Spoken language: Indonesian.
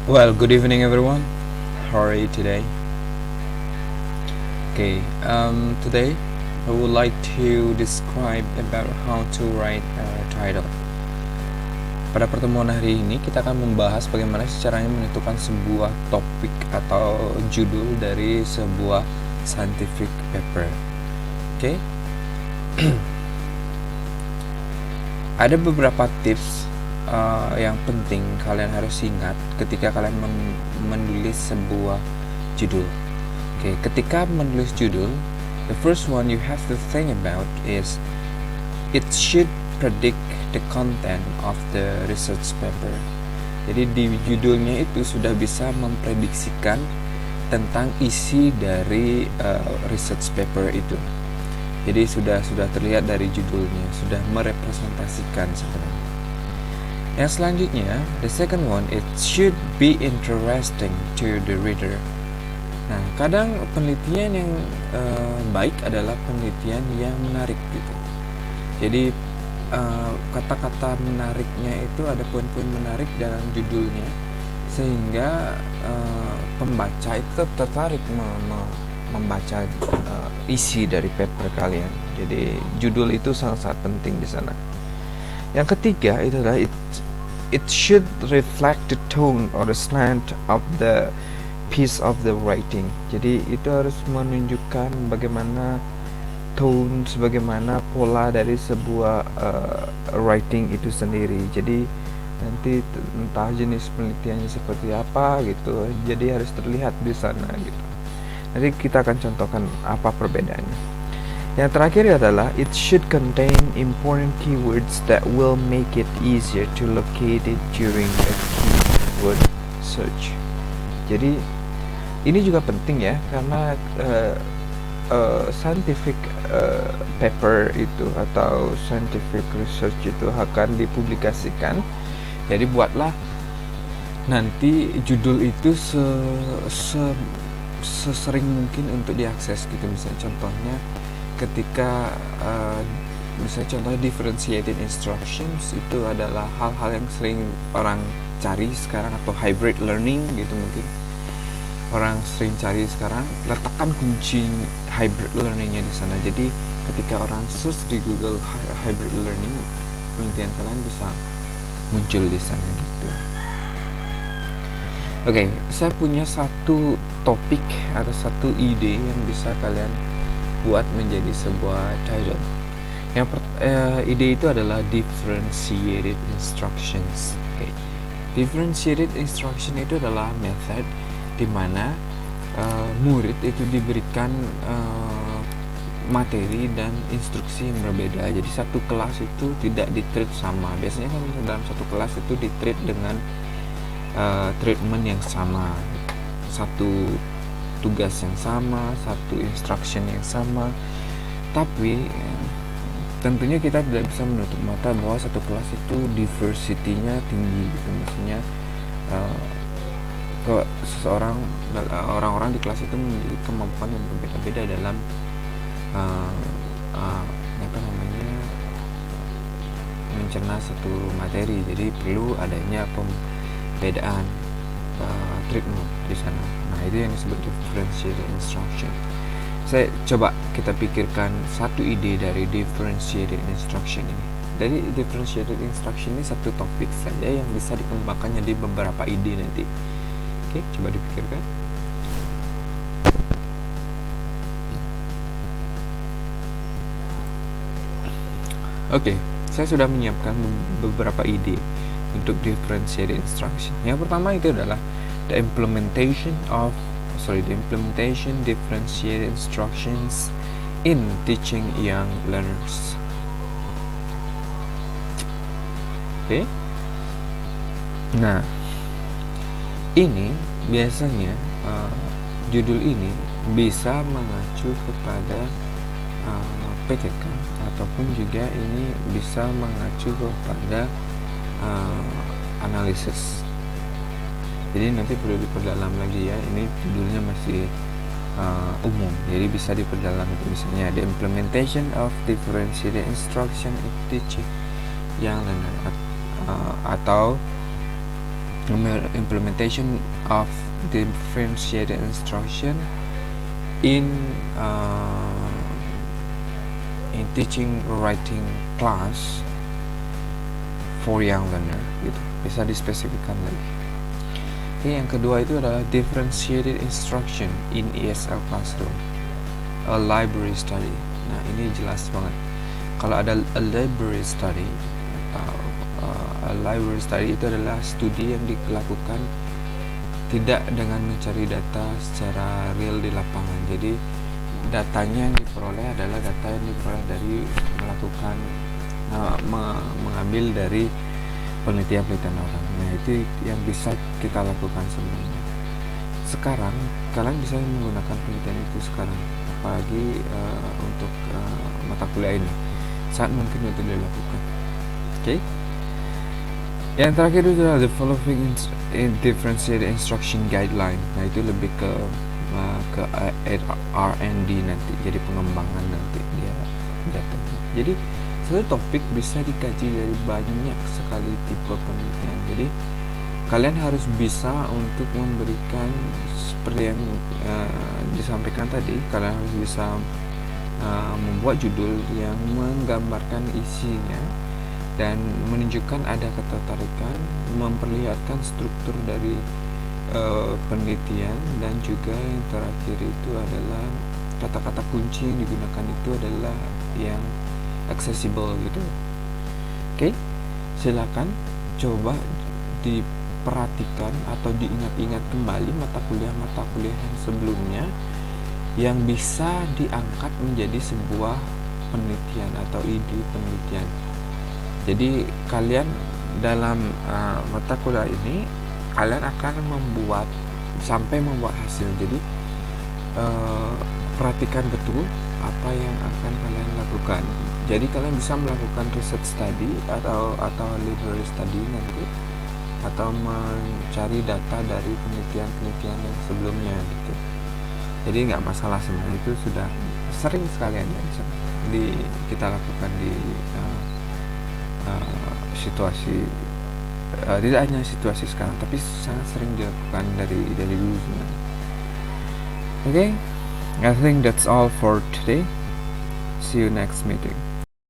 Well, good evening, everyone. How are you today? Today I would like to describe about how to write a title. Pada pertemuan hari ini, kita akan membahas bagaimana caranya menentukan sebuah topik atau judul dari sebuah scientific paper. Oke. Ada beberapa tips yang penting kalian harus ingat ketika kalian menulis sebuah judul. Ketika menulis judul, the first one you have to think about is it should predict the content of the research paper. Jadi di judulnya itu sudah bisa memprediksikan tentang isi dari research paper itu. Jadi sudah terlihat dari judulnya, sudah merepresentasikan sebenarnya. Yang selanjutnya, the second one, it should be interesting to the reader. Nah, kadang penelitian yang baik adalah penelitian yang menarik gitu. Jadi kata-kata menariknya itu ada poin-poin menarik dalam judulnya, sehingga pembaca itu tertarik membaca isi dari paper kalian. Jadi judul itu sangat penting di sana. Yang ketiga itu adalah it should reflect the tone or the slant of the piece of the writing. Jadi itu harus menunjukkan bagaimana tone, sebagaimana pola dari sebuah writing itu sendiri. Jadi nanti entah jenis penelitiannya seperti apa gitu, jadi harus terlihat di sana gitu. Nanti kita akan contohkan apa perbedaannya. Yang terakhir adalah it should contain important keywords that will make it easier to locate it during a keyword search. Jadi ini juga penting ya, karena scientific paper itu atau scientific research itu akan dipublikasikan. Jadi buatlah nanti judul itu sesering mungkin untuk diakses gitu. Misalnya contohnya ketika misalnya contohnya differentiated instructions itu adalah hal-hal yang sering orang cari sekarang, atau hybrid learning gitu, mungkin orang sering cari sekarang. Letakkan kunci hybrid learningnya di sana. Jadi ketika orang search di Google hybrid learning, penelitian kalian bisa muncul di sana gitu. Saya punya satu topik atau satu ide yang bisa kalian buat menjadi sebuah title. Ide itu adalah differentiated instructions. Differentiated instruction itu adalah method di mana murid itu diberikan materi dan instruksi yang berbeda. Jadi satu kelas itu tidak di-treat sama. Biasanya kan dalam satu kelas itu di-treat dengan treatment yang sama, satu tugas yang sama, satu instruction yang sama. Tapi tentunya kita tidak bisa menutup mata bahwa satu kelas itu diversity-nya tinggi gitu. Maksudnya orang-orang di kelas itu memiliki kemampuan yang berbeda-beda dalam mencerna satu materi. Jadi perlu adanya pembedaan treatment di sana. Nah, itu yang disebut differentiated instruction. Saya coba kita pikirkan satu ide dari differentiated instruction ini. Dari differentiated instruction ini satu topik saja yang bisa dikembangkan jadi beberapa ide nanti. Coba dipikirkan. Saya sudah menyiapkan beberapa ide untuk differentiated instruction. Yang pertama itu adalah the implementation differentiated instructions in teaching young learners. Nah, ini biasanya judul ini bisa mengacu kepada PTK, ataupun juga ini bisa mengacu kepada analisis. Jadi nanti perlu diperdalam lagi ya. Ini judulnya masih umum, jadi bisa diperdalam. Itu misalnya the implementation of differentiated instruction in teaching young learner, atau implementation of differentiated instruction in teaching writing class for young learner gitu, bisa dispesifikkan lagi. Oke, yang kedua itu adalah differentiated instruction in ESL classroom, a library study. Nah, ini jelas banget. Kalau ada a library study atau a library study itu adalah studi yang dilakukan tidak dengan mencari data secara real di lapangan. Jadi datanya yang diperoleh adalah data yang diperoleh dari melakukan mengambil dari penelitian-penelitian orang. Nah, itu yang bisa kita lakukan sebelumnya. Sekarang kalian bisa menggunakan penelitian itu sekarang, apalagi untuk mata kuliah ini saat mungkin itu dilakukan. Oke. Yang terakhir itu adalah the following differentiated instruction guideline. Nah, itu lebih ke R&D nanti, jadi pengembangan nanti dia datanya. Jadi satu topik bisa dikaji dari banyak sekali tipe penelitian. Jadi kalian harus bisa untuk memberikan seperti yang disampaikan tadi. Kalian harus bisa membuat judul yang menggambarkan isinya dan menunjukkan ada ketertarikan, memperlihatkan struktur dari penelitian, dan juga yang terakhir itu adalah kata-kata kunci yang digunakan itu adalah yang accessible gitu. Oke, silakan coba diperhatikan atau diingat-ingat kembali mata kuliah yang sebelumnya yang bisa diangkat menjadi sebuah penelitian atau ide penelitian. Jadi kalian dalam mata kuliah ini kalian akan membuat hasil. Jadi perhatikan betul apa yang akan kalian lakukan. Jadi kalian bisa melakukan research study atau library study nanti, atau mencari data dari penelitian yang sebelumnya gitu. Jadi nggak masalah, sebenarnya itu sudah sering sekali kita lakukan di situasi tidak hanya situasi sekarang, tapi sangat sering dilakukan dari dulu sebenarnya. Okay, I think that's all for today. See you next meeting.